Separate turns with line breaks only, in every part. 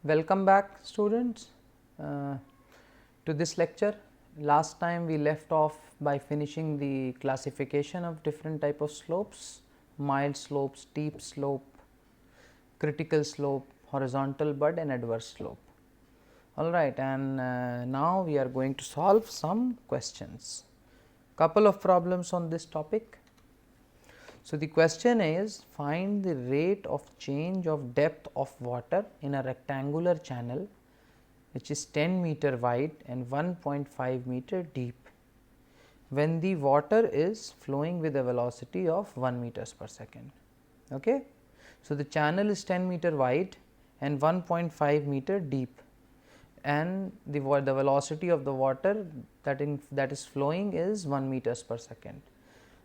Welcome back students to this lecture. Last time we left off by finishing the classification of different type of slopes: mild slope, steep slope, critical slope, horizontal bud and adverse slope. Alright, and now we are going to solve some questions. Couple of problems on this topic. So, the question is, find the rate of change of depth of water in a rectangular channel which is 10 meter wide and 1.5 meter deep when the water is flowing with a velocity of 1 meters per second. Okay? So, the channel is 10 meter wide and 1.5 meter deep, and the velocity of the water that is flowing is 1 meters per second.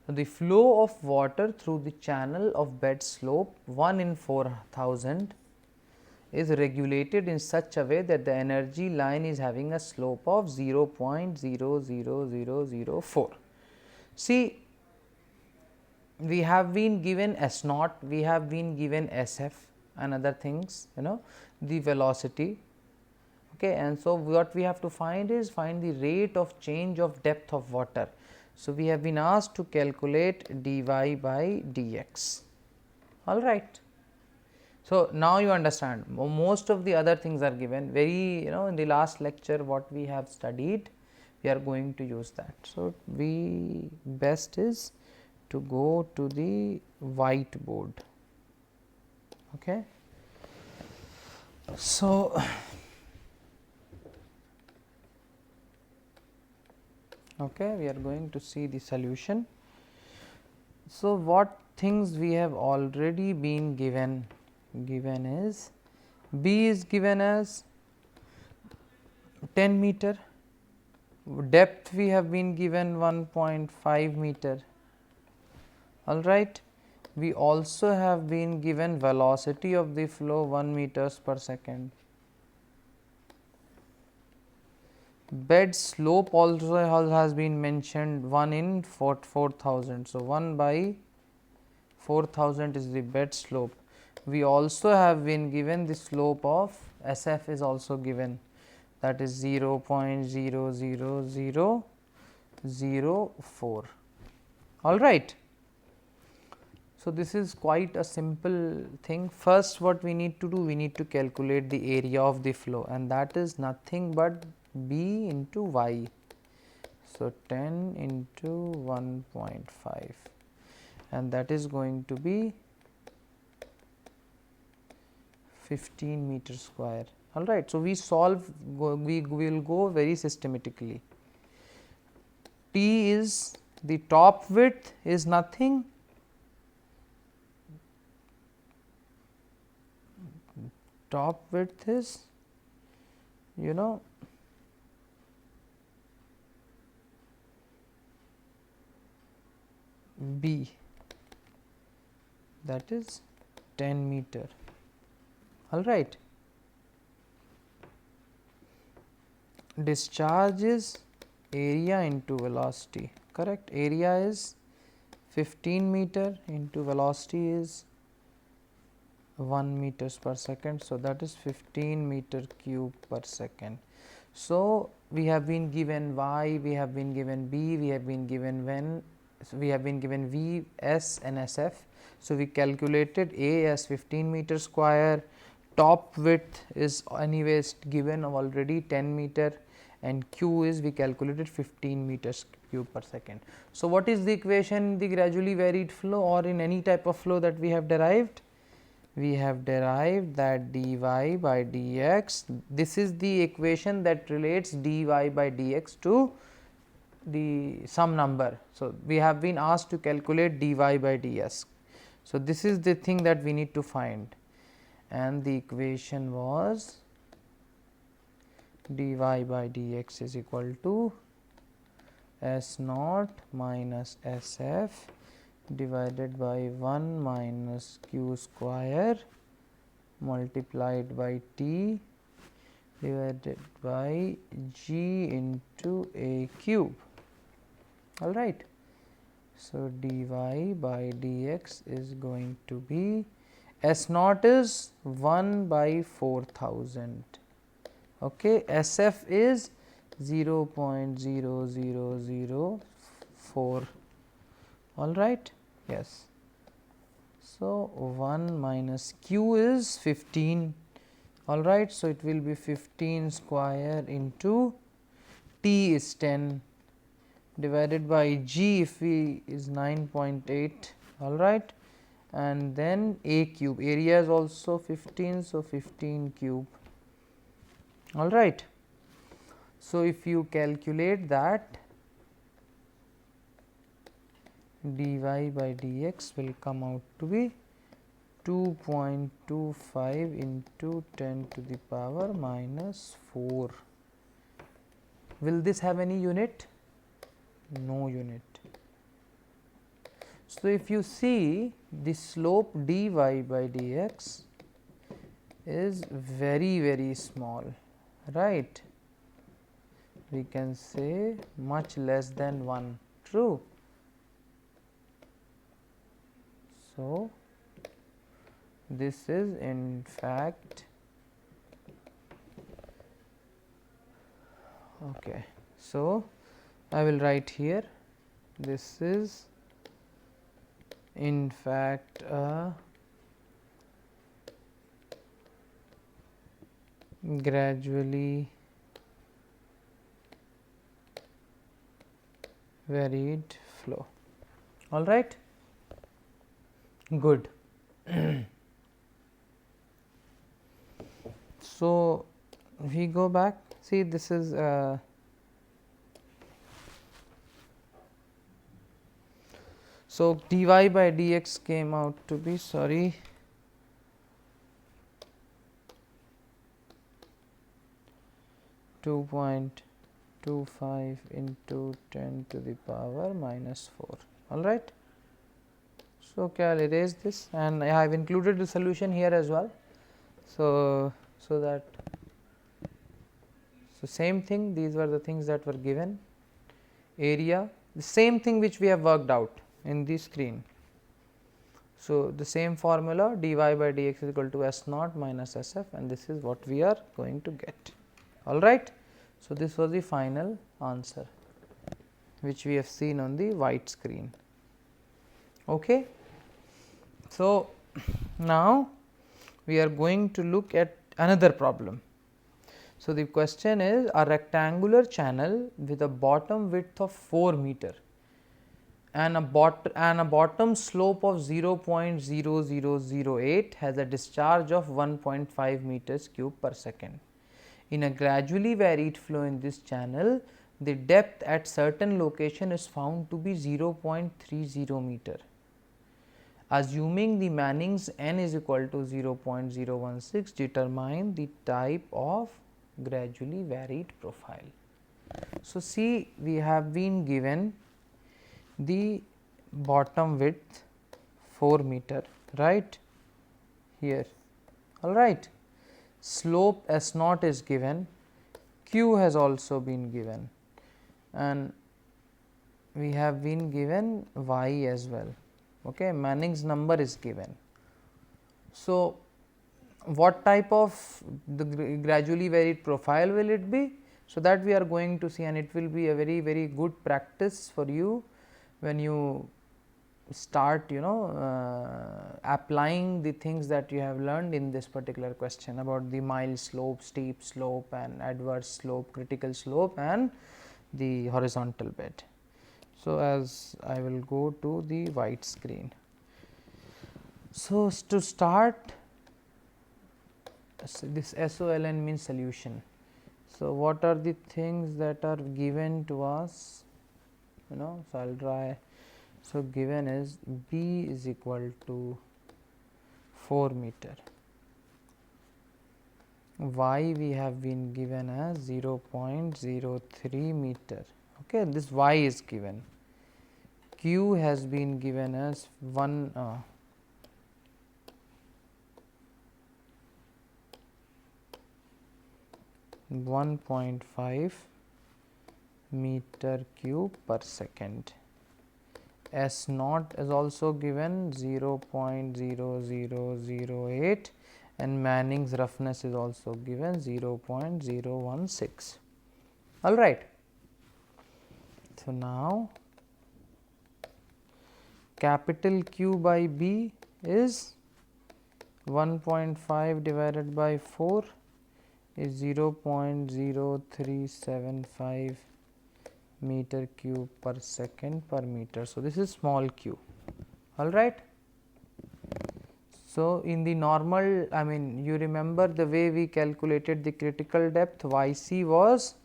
So, the flow of water through the channel of bed slope 1 in 4000 is regulated in such a way that the energy line is having a slope of 0.00004. See, we have been given S naught, we have been given SF and other things, the velocity. Okay, and so what we have to find is the rate of change of depth of water. So, we have been asked to calculate dy by dx. All right. So, now you understand, most of the other things are given very, in the last lecture what we have studied, we are going to use that. So, we best is to go to the whiteboard. Okay. So, okay, we are going to see the solution. So, what things we have already been given is B is given as 10 meter, depth we have been given 1.5 meter. All right. We also have been given velocity of the flow 1 meters per second. Bed slope also has been mentioned 1 in 4000. So, 1 by 4000 is the bed slope. We also have been given the slope of SF is also given, that is 0.00004. All right. So, this is quite a simple thing. First what we need to do, we need to calculate the area of the flow, and that is nothing but B into Y. So, 10 into 1.5, and that is going to be 15 meter square. All right. So, we will go very systematically. T is the top width is nothing, top width is B, that is 10 meter. All right. Discharge is area into velocity, correct. Area is 15 meter into velocity is 1 meters per second. So, that is 15 meter cube per second. So, we have been given Y, we have been given B, we have been given we have been given V, S and SF. So, we calculated A as 15 meter square, top width is anyways given already 10 meter, and Q is we calculated 15 meters cube per second. So, what is the equation in the gradually varied flow or in any type of flow that we have derived? We have derived that dy by dx, this is the equation that relates dy by dx to some number. So, we have been asked to calculate dy by ds. So, this is the thing that we need to find, and the equation was dy by dx is equal to S naught minus SF divided by 1 minus q square multiplied by T divided by G into A cube. All right. So, dy by dx is going to be S naught is 1 by 4000. Okay, SF is 0.0004. all right. Yes. So, 1 minus Q is 15, all right. So, it will be 15 square into T is 10 divided by G if we is 9.8, all right, and then A cube, area is also 15, so 15 cube, all right. So, if you calculate that, dy by dx will come out to be 2.25 into 10 to the power minus 4. Will this have any unit? No unit. So, if you see the slope dy by dx is very small, right, we can say much less than 1, true. So, this is in fact, okay. So, I will write here, this is in fact a gradually varied flow, all right. Good. So, we go back, see this is so dy by dx came out to be, sorry, (2.25 into 10 to the power minus 4), all right. So, okay, I will erase this and I have included the solution here as well. So, that, so same thing, these were the things that were given, area, the same thing which we have worked out in the screen. So, the same formula dy by dx is equal to S naught minus SF, and this is what we are going to get, all right. So, this was the final answer which we have seen on the white screen. Okay. So, now we are going to look at another problem. So, the question is a rectangular channel with a bottom width of 4 meter and a bottom slope of 0.0008 has a discharge of 1.5 meters cube per second. In a gradually varied flow in this channel, the depth at certain location is found to be 0.30 meter. Assuming the Manning's n is equal to 0.016, determine the type of gradually varied profile. So, see, we have been given the bottom width 4 meter, right here, all right. Slope S naught is given, Q has also been given, and we have been given Y as well. Okay, Manning's number is given. So, what type of the gradually varied profile will it be? So, that we are going to see, and it will be a very good practice for you when you start applying the things that you have learned in this particular question about the mild slope, steep slope and adverse slope, critical slope and the horizontal bed. So, as I will go to the white screen. So, to start, this SOLN means solution. So, what are the things that are given to us, So, I will try. So, given is B is equal to 4 meter, Y we have been given as 0.03 meter, okay. This Y is given, Q has been given as 1.5 meter cube per second, S naught is also given 0.0008 and Manning's roughness is also given 0.016. All right. So, now capital Q by B is 1.5 divided by 4 is 0.0375 meter cube per second per meter. So, this is small q, all right. So, in the normal, I mean, you remember the way we calculated the critical depth, YC was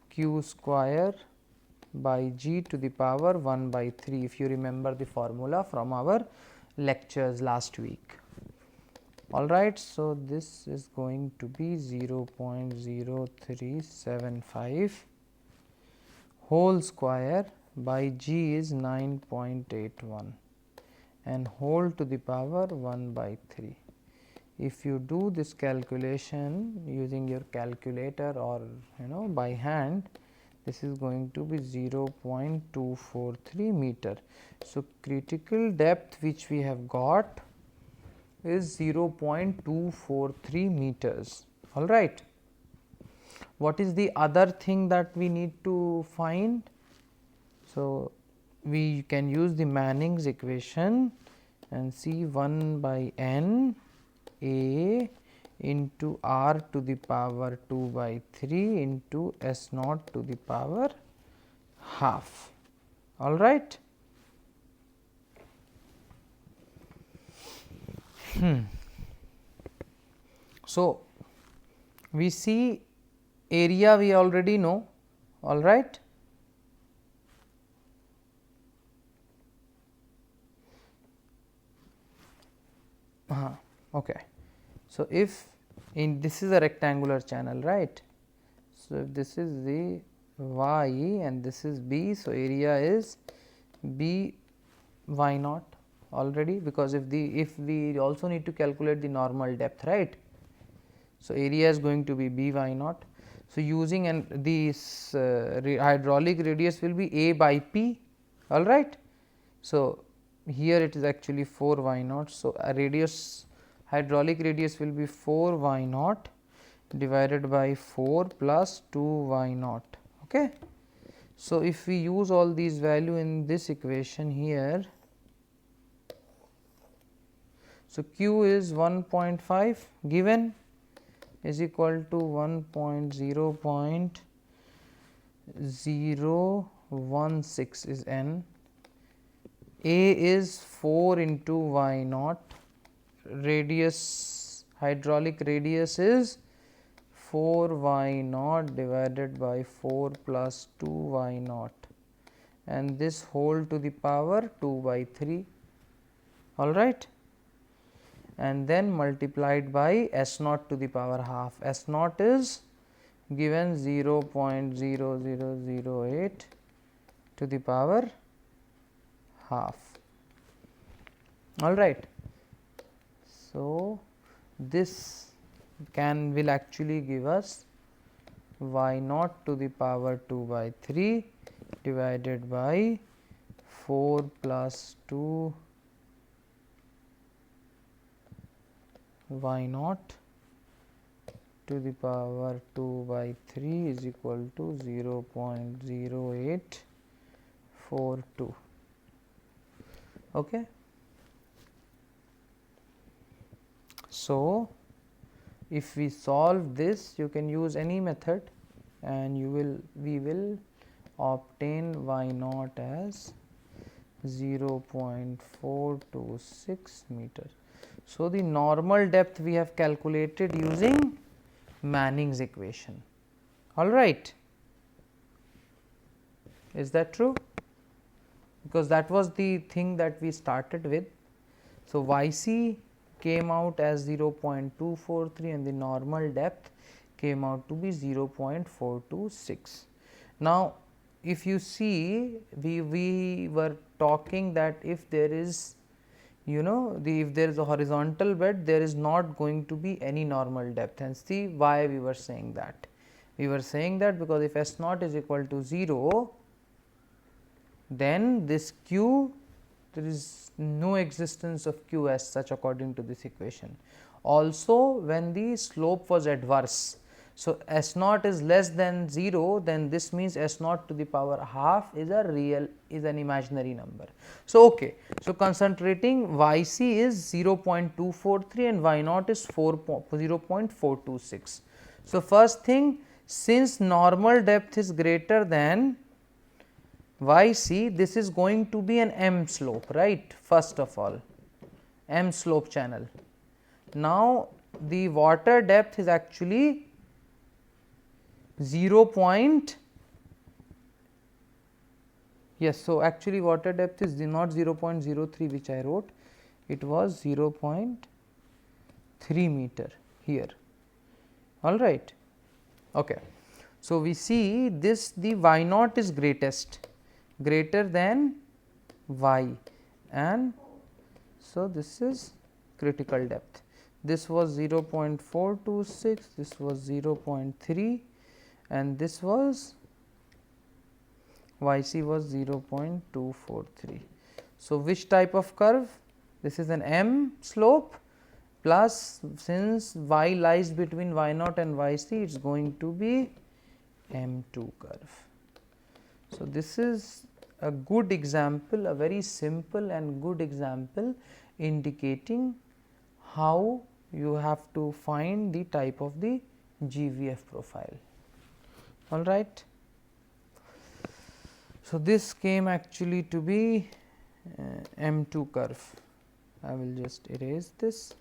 q square by g to the power 1 by 3, if you remember the formula from our lectures last week. All right. So, this is going to be 0.0375 whole square by g is 9.81 and whole to the power 1 by 3. If you do this calculation using your calculator or by hand, this is going to be 0.243 meter. So, critical depth which we have got is 0.243 meters, all right. What is the other thing that we need to find? So, we can use the Manning's equation and see 1 by n A into r to the power 2 by 3 into S naught to the power half, all right. So, we see area we already know, all right. Okay. So, if in this is a rectangular channel, right. So, if this is the y and this is b, so area is b y naught already, because if we also need to calculate the normal depth, right. So, area is going to be b y naught. So, using this hydraulic radius will be a by p, all right. So, here it is actually 4 y naught. So, a radius, hydraulic radius will be 4 y naught divided by 4 plus 2 y naught. Okay. So, if we use all these value in this equation here, so q is 1.5 given is equal to 1.016 is n, a is 4 into y naught, radius, hydraulic radius is 4 y naught divided by 4 plus 2 y naught, and this whole to the power 2 by 3, all right, and then multiplied by S naught to the power half. S naught is given 0.0008 to the power half, all right. So, this will actually give us y naught to the power 2 by 3 divided by 4 plus 2 y naught to the power 2 by 3 is equal to 0.0842. Okay. So, if we solve this, you can use any method and we will obtain y naught as 0.426 meter. So, the normal depth we have calculated using Manning's equation, all right. Is that true? Because that was the thing that we started with. So, YC came out as 0.243 and the normal depth came out to be 0.426. Now, if you see, we were talking that if there is if there is a horizontal bed, there is not going to be any normal depth, and see why we were saying that. We were saying that because if S naught is equal to 0, then this q, there is no existence of q as such according to this equation. Also when the slope was adverse, so S naught is less than 0, then this means S naught to the power half is a real, is an imaginary number. So, okay. So, concentrating Yc is 0.243 and Y naught is 0.426. So, first thing, since normal depth is greater than Yc, this is going to be an M slope, right, first of all, M slope channel. Now, the water depth is actually 0. Yes, so actually water depth is not 0.03 which I wrote, it was 0.3 meter here, all right. Okay. So, we see this, the Y naught is greatest, greater than Y, and so this is critical depth. This was 0.426, this was 0.3, and this was Yc was 0.243. So, which type of curve? This is an M slope, plus since Y lies between Y naught and Yc, it is going to be M2 curve. So, this is a good example, a very simple and good example indicating how you have to find the type of the GVF profile, all right. So, this came actually to be M2 curve. I will just erase this.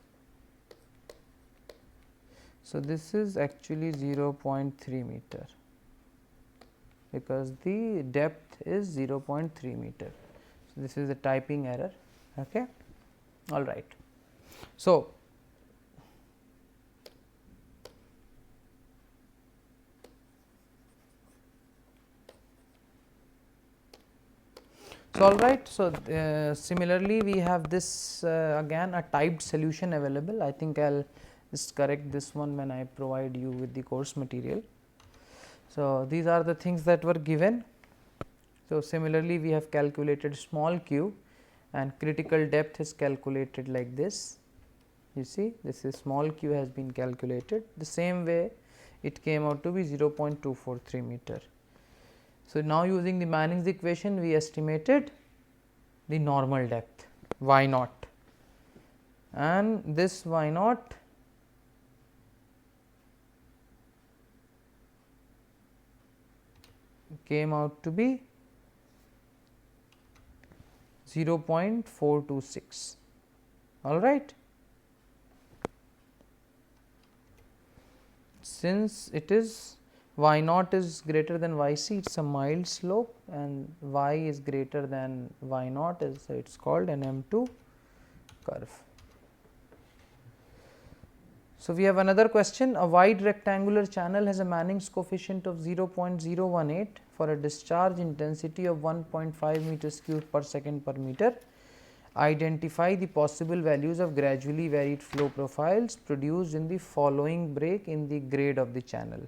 So, this is actually 0.3 meter, because the depth is 0.3 meter. So, this is a typing error, okay. All right. So, all right. So, similarly we have this again a typed solution available. I think I will just correct this one when I provide you with the course material. So, these are the things that were given. So, similarly we have calculated small q and critical depth is calculated like this. You see, this is small q has been calculated the same way, it came out to be 0.243 meter. So, now using the Manning's equation we estimated the normal depth Y naught, and this Y naught came out to be 0.426, all right. Since it is Y naught is greater than Yc, it is a mild slope, and Y is greater than Y naught, so it is called an M2 curve. So, we have another question. A wide rectangular channel has a Manning's coefficient of 0.018 for a discharge intensity of 1.5 meters cube per second per meter. Identify the possible values of gradually varied flow profiles produced in the following break in the grade of the channel.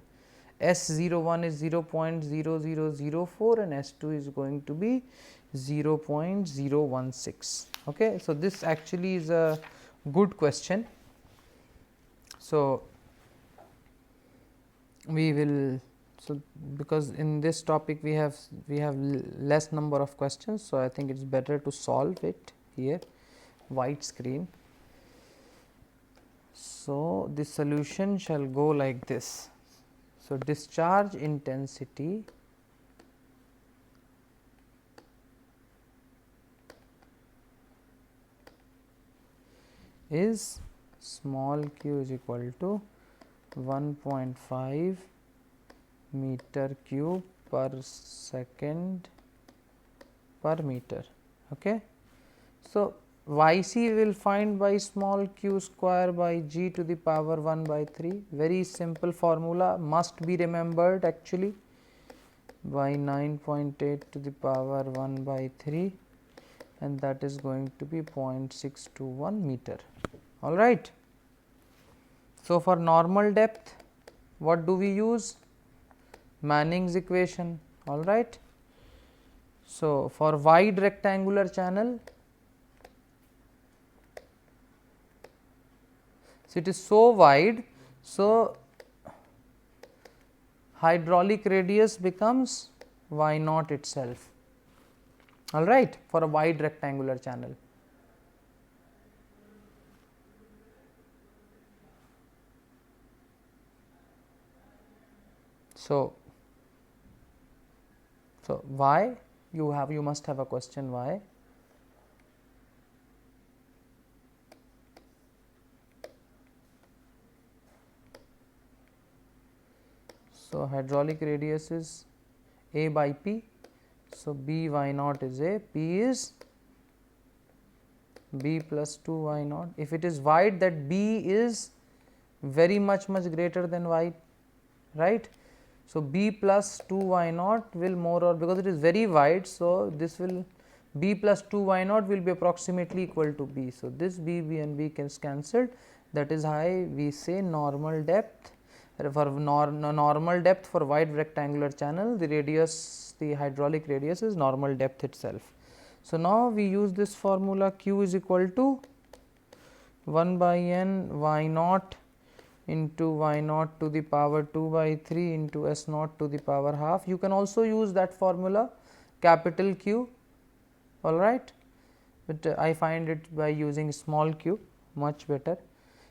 S01 is 0.0004 and S2 is going to be 0.016. Okay. So, this actually is a good question. So, we will, so because in this topic we have less number of questions. So, I think it is better to solve it here, white screen. So, the solution shall go like this. So, discharge intensity is small q is equal to 1.5 meter cube per second per meter. Okay. So, Yc we will find by small q square by g to the power 1 by 3, very simple formula, must be remembered actually, by 9.8 to the power 1 by 3, and that is going to be 0.621 meter, all right. So, for normal depth what do we use? Manning's equation, all right. So, for wide rectangular channel, so it is so wide, so hydraulic radius becomes y naught itself, all right, for a wide rectangular channel. So why you must have a question why. So hydraulic radius is a by p. So b y naught is a, p is b plus 2 y naught. If it is wide, that b is very much greater than y, right. So b plus 2 y naught will more, or because it is very wide, so this will b plus 2 y naught will be approximately equal to b. So this b and b gets cancelled, that is why we say normal depth. For normal depth for wide rectangular channel, the radius, the hydraulic radius is normal depth itself. So now we use this formula, q is equal to 1 by n y naught into y naught to the power 2 by 3 into s naught to the power half. You can also use that formula, capital Q, all right, but I find it by using small q much better.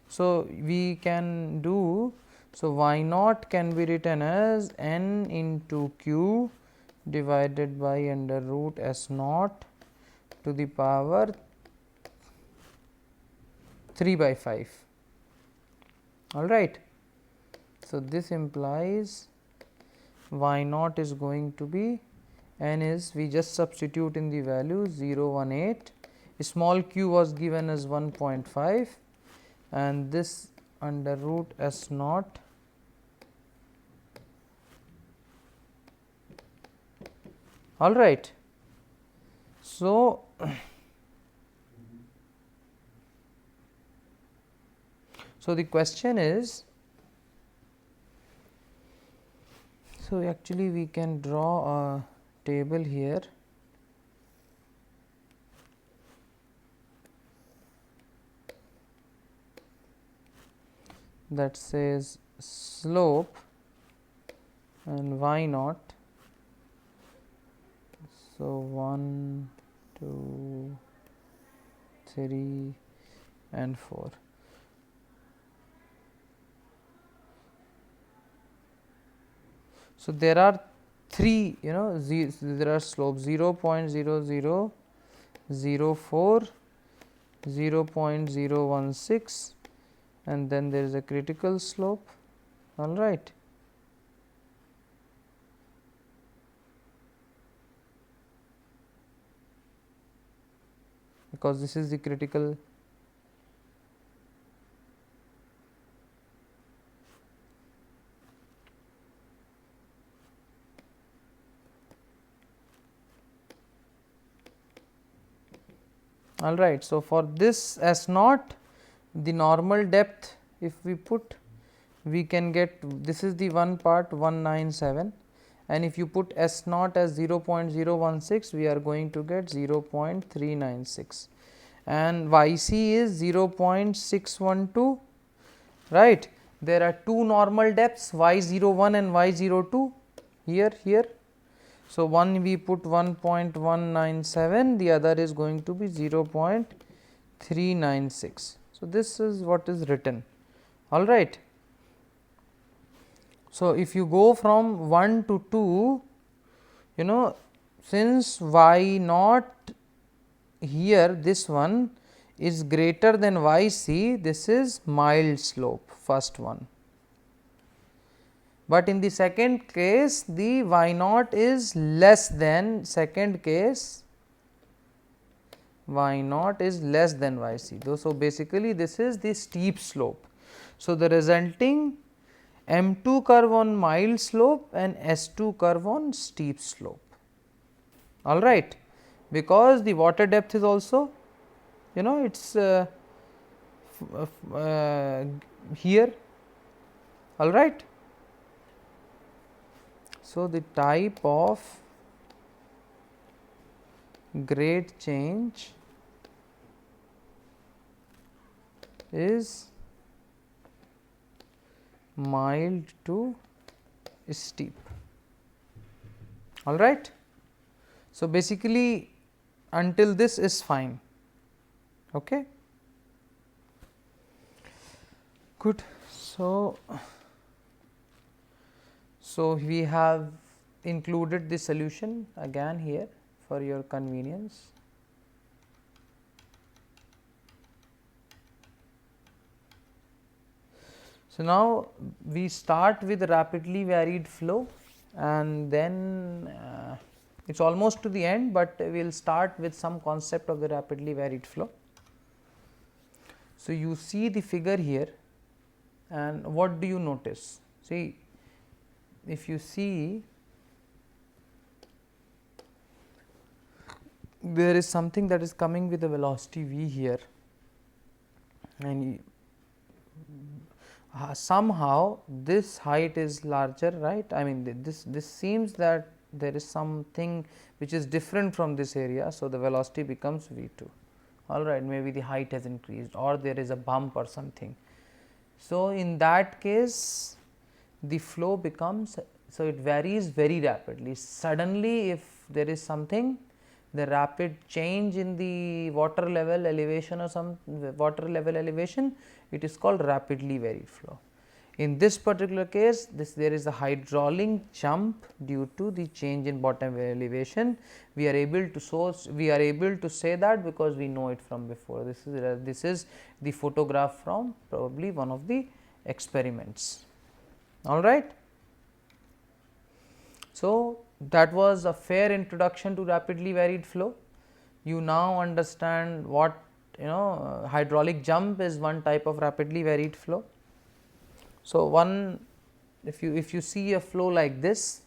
So we can do, so y naught can be written as n into q divided by under root s naught to the power 3 by 5, all right. So this implies y naught is going to be, n is, we just substitute in the value 018, small q was given as 1.5 and this under root s naught all right. So so the question is, so actually we can draw a table here that says slope and y naught. So 1, 2, 3 and 4. So there are three, there are slopes 0.0004, 0.016 and then there is a critical slope, all right. Because this is the critical . All right. So for this S naught, the normal depth, if we put, we can get, this is the one part 197 and if you put S naught as 0.016, we are going to get 0.396 and YC is 0.612, right. There are two normal depths y01 and y02 here. So one we put 1.197, the other is going to be 0.396. So this is what is written, all right. So if you go from 1 to 2, since y naught here, this one is greater than yc, this is mild slope, first one. But in the second case, the y naught is less than, second case y naught is less than yc. So basically this is the steep slope. So the resulting M2 curve on mild slope and S2 curve on steep slope, all right, because the water depth is also, it's here, all right. So the type of grade change is mild to steep. All right. So, basically until this is fine. Okay. Good. So, we have included the solution again here for your convenience. So, now we start with rapidly varied flow, and then it is almost to the end, but we will start with some concept of the rapidly varied flow. So, you see the figure here, and what do you notice? See, if you see, there is something that is coming with a velocity v here, and somehow this height is larger, right? I mean, this seems that there is something which is different from this area. So, the velocity becomes v 2, all right, maybe the height has increased or there is a bump or something. So, in that case the flow becomes, so it varies very rapidly. Suddenly if there is something, the rapid change in the water level elevation or some water level elevation, it is called rapidly varied flow. In this particular case, there is a hydraulic jump due to the change in bottom elevation. We are able to say that because we know it from before. This is the photograph from probably one of the experiments. All right. So, that was a fair introduction to rapidly varied flow. You now understand what hydraulic jump is one type of rapidly varied flow. So, if you see a flow like this,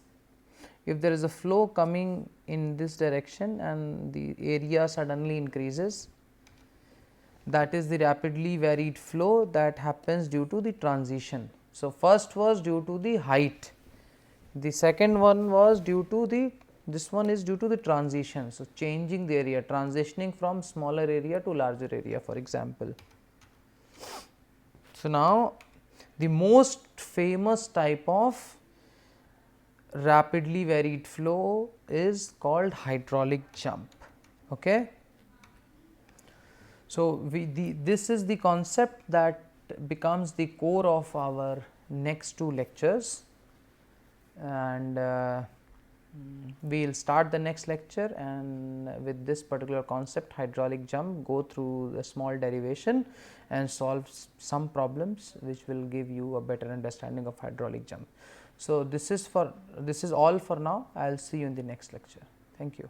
if there is a flow coming in this direction and the area suddenly increases, that is the rapidly varied flow that happens due to the transition. So, first was due to the height, the second one was due to the, this one is due to the transition. So, changing the area, transitioning from smaller area to larger area, for example. So, now the most famous type of rapidly varied flow is called hydraulic jump. Okay. So, this is the concept that becomes the core of our next two lectures, and we will start the next lecture, and with this particular concept hydraulic jump, go through a small derivation and solve some problems which will give you a better understanding of hydraulic jump. So, this is all for now. I will see you in the next lecture. Thank you.